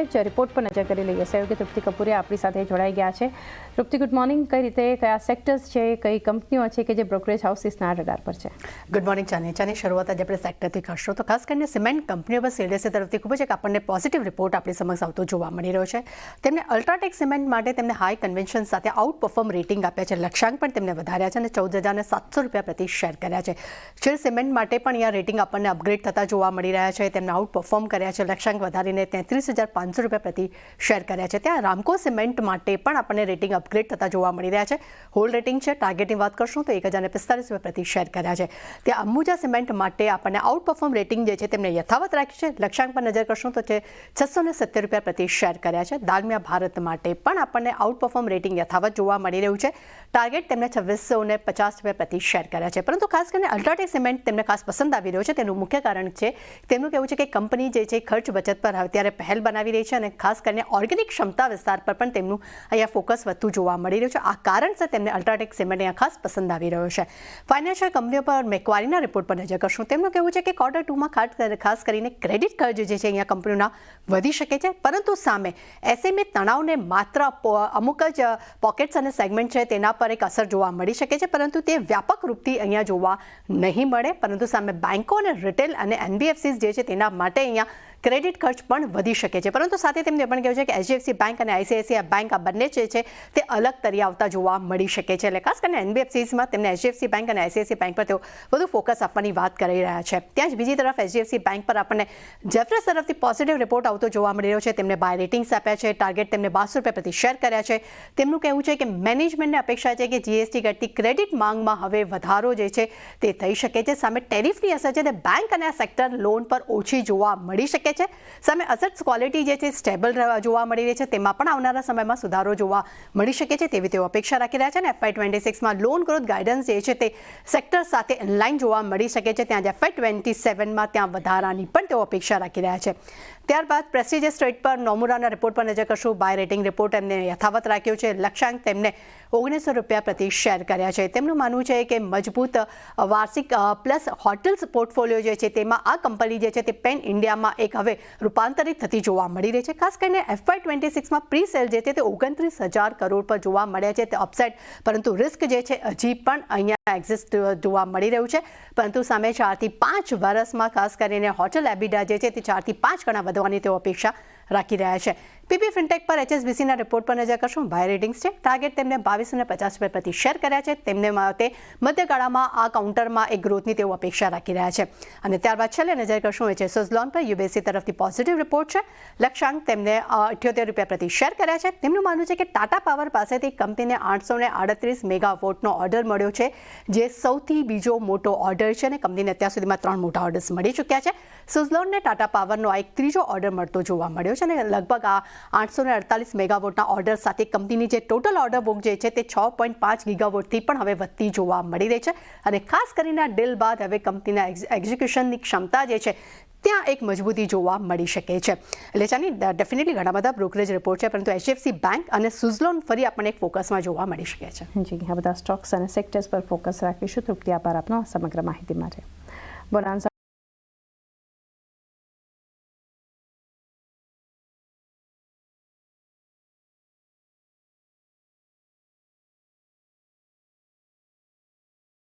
છે જ રિપોર્ટ પર નજર કરી લઈએ. સહયોગી તૃપ્તિ કપૂરે આપણી સાથે જોડાઈ ગયા છે. તૃપ્તિ, ગુડ મોર્નિંગ. કઈ રીતે કયા સેક્ટર્સ છે, કઈ કંપનીઓ છે કે જે બ્રોકરેજ હાઉસીસના રડાર પર છે? ગુડ મોર્નિંગ ચાની શરૂઆત આજે આપણે સેક્ટરથી કરશું તો ખાસ કરીને સિમેન્ટ કંપનીઓ પર સીડીએસએ તરફથી ખૂબ જ એક આપણને પોઝિટિવ રિપોર્ટ આપણી સમક્ષ આવતો જોવા મળી રહ્યો છે. તેમને અલ્ટ્રાટેક સિમેન્ટ માટે તેમને હાઈ કન્વેન્શન સાથે આઉટ પરફોર્મ રેટિંગ આપ્યા છે. લક્ષ્યાંક પણ તેમને વધાર્યા છે અને 14,700 રૂપિયા પ્રતિ શેર કર્યા છે. શેર સિમેન્ટ માટે પણ અહીંયા રેટિંગ આપણને અપગ્રેડ થતા જોવા મળી રહ્યા છે. તેમને આઉટ પરફોર્મ કર્યા છે. લક્ષ્યાંક વધારીને 33,500 રૂપિયા પ્રતિ શેર કર્યા છે. ત્યાં રામકો સિમેન્ટ માટે પણ આપણને રેટિંગ અપગ્રેડ થતા જોવા મળી રહ્યા છે. હોલ્ડ રેટિંગ છે. ટાર્ગેટની વાત કરશું તો 1,045 રૂપિયા પ્રતિ શેર કર્યા છે. ત્યાં અંબુજા સિમેન્ટ માટે આપણને આઉટ પરફોર્મ રેટિંગ જે છે તેમને યથાવત રાખ્યું છે. લક્ષ્યાંક પર નજર કરશું તો 670 રૂપિયા પ્રતિ શેર કર્યા છે. દાલમિયા ભારત માટે પણ આપણને આઉટ પરફોર્મ રેટિંગ યથાવત જોવા મળી રહ્યું છે. ટાર્ગેટ તેમને 2650 રૂપિયા પ્રતિ શેર કર્યા છે. પરંતુ ખાસ કરીને અલ્ટ્રાટેક સિમેન્ટ તેમને ખાસ પસંદ આવી રહ્યો છે. તેનું મુખ્ય કારણ છે તેમનું કહેવું છે કે કંપની જે છે ખર્ચ બચત પર અત્યારે પહેલ બનાવી રહી છે અને ખાસ કરીને ઓર્ગેનિક ક્ષમતા વિસ્તાર પર પણ તેમનું અહીંયા ફોકસ વધતું જોવા મળી રહ્યું છે. આ કારણસર તેમને અલ્ટ્રાટેક સિમેન્ટ અહીંયા ખાસ પસંદ આવી રહ્યો છે. ફાઇનાન્શિયલ કંપનીઓ પર મેક્વારીના રિપોર્ટ પર નજર કરશું. તેમનું કહેવું છે કે ક્વાર્ટર 2માં ખાસ કરીને ક્રેડિટ કર્જ જે છે અહીંયા કંપનીઓના વધી શકે છે. પરંતુ સામે એસએમઈ તણાવને માત્ર અમુક જ પોકેટ્સ અને સેગમેન્ટ છે તેના પર એક અસર જોવા મળી શકે છે. પરંતુ તે વ્યાપક રૂપથી અહીંયા જોવા નહીં મળે. પરંતુ સામે બેન્કો અને રિટેલ અને એનબીએફસીસ જે છે તેના માટે અહીંયા ક્રેડિટ ખર્ચ પણ વધી શકે છે. પરંતુ સાથે તેમને પણ કહ્યું છે કે એચડીએફસી બેંક અને આઈસીઆઈસીઆઈ બેંક આ બંને જે છે તે અલગ તરી આવતા જોવા મળી શકે છે. એટલે ખાસ કરીને એનબીએફસીસમાં તેમને એચડીએફસી બેંક અને આઈસીઆઈસીઆઈ બેંક પર તેઓ વધુ ફોકસ આપવાની વાત કરી રહ્યા છે. ત્યાં જ બીજી તરફ એચડીએફસી બેંક પર આપણને જેફરસ તરફથી પોઝિટિવ રિપોર્ટ આવતો જોવા મળી રહ્યો છે. તેમને બાય રેટિંગ્સ આપ્યા છે. ટાર્ગેટ તેમને 12 રૂપિયા પ્રતિ શેર કર્યા છે. તેમનું કહેવું છે કે મેનેજમેન્ટને અપેક્ષા છે કે જીએસટી ઘટતી ક્રેડિટ માંગમાં હવે વધારો જે છે તે થઈ શકે છે. સામે ટેરિફની અસર છે તે બેંક અને આ સેક્ટર લોન પર ઓછી જોવા મળી શકે છે. સામે અસેટ્સ ક્વોલિટી જે છે સ્ટેબલ જોવા મળી રહી છે. તેમાં પણ આવનારા સમયમાં સુધારો જોવા મળી શકે છે તેવી તેઓ અપેક્ષા રાખી રહ્યા છે. અને FY26માં લોન ગ્રોથ ગાઈડન્સ જે છે તે સેક્ટર સાથે ઇનલાઇન જોવા મળી શકે છે. ત્યાં જ FY27માં ત્યાં વધારાની પણ તેઓ અપેક્ષા રાખી રહ્યા છે. ત્યારબાદ પ્રેસ્ટીજિયસ ટ્રેડ પર નોમુરાના રિપોર્ટ પર નજર કરશું. બાય રેટિંગ રિપોર્ટ એમને યથાવત રાખ્યો છે. લક્ષ્યાંક તેમને 1900 રૂપિયા પ્રતિ શેર કર્યા છે. તેમનું માનવું છે કે મજબૂત વાર્ષિક પ્લસ હોટલ્સ પોર્ટફોલિયો જે છે તેમાં આ કંપની જે છે તે પેન ઇન્ડિયામાં એક હવે રૂપાંતરિત થતી જોવા મળી રહી છે. ખાસ કરીને FY26માં પ્રી સેલ જે છે તે 29,000 કરોડ પર જોવા મળ્યા છે. તે અપસાઇડ પરંતુ રિસ્ક જે છે હજી પણ અહીંયા એક્ઝિસ્ટ જોવા મળી રહ્યું છે. પરંતુ સામે 4 થી 5 વર્ષમાં ખાસ કરીને હોટલ એબિડા જે છે તે 4 થી 5 ગણા વધવાની તેઓ અપેક્ષા રાખી રહ્યા છે. પીપી ફિનટેક પર HSBCના રિપોર્ટ પર નજર કરશું. બાય રેટિંગ્સ છે. ટાર્ગેટ તેમને 2250 રૂપિયા પ્રતિ શેર કર્યા છે. તેમને માટે મધ્યગાળામાં આ કાઉન્ટરમાં એક ગ્રોથની તેઓ અપેક્ષા રાખી રહ્યા છે. અને ત્યારબાદ છેલ્લે નજર કરશું સુઝલોન પર. યુબીસી તરફથી પોઝિટિવ રિપોર્ટ છે. લક્ષ્યાંક તેમને 78 રૂપિયા પ્રતિ શેર કર્યા છે. તેમનું માનવું છે કે ટાટા પાવર પાસેથી કંપનીને 838 મેગાવોટનો ઓર્ડર મળ્યો છે, જે સૌથી બીજો મોટો ઓર્ડર છે અને કંપનીને અત્યાર સુધીમાં 3 મોટા ઓર્ડર્સ મળી ચૂક્યા છે. સુઝલોનને ટાટા પાવરનો આ એક ત્રીજો ઓર્ડર મળતો જોવા મળ્યો છે અને લગભગ આ 848 મેગાવોટના ઓર્ડર સાથે કંપનીની જે ટોટલ ઓર્ડર બુક જે છે તે 6.5 ગીગાવોટથી પણ હવે વધતી જોવા મળી રહી છે. અને ખાસ કરીને આ ડીલ બાદ હવે કંપનીના એક્ઝિક્યુશનની ક્ષમતા જે છે ત્યાં એક મજબૂતી જોવા મળી શકે છે. એટલે ચાની ડેફિનેટલી ઘણા બધા બ્રોકરેજ રિપોર્ટ છે, પરંતુ એચડીએફસી બેંક અને સુઝલોન ફરી આપણને એક ફોકસમાં જોવા મળી શકે છે. જી, આ બધા સ્ટોક્સ અને સેક્ટર્સ પર ફોકસ રાખીશું. તૃપ્તિ, આભાર આપનો સમગ્ર માહિતી માટે. બોનાન્સા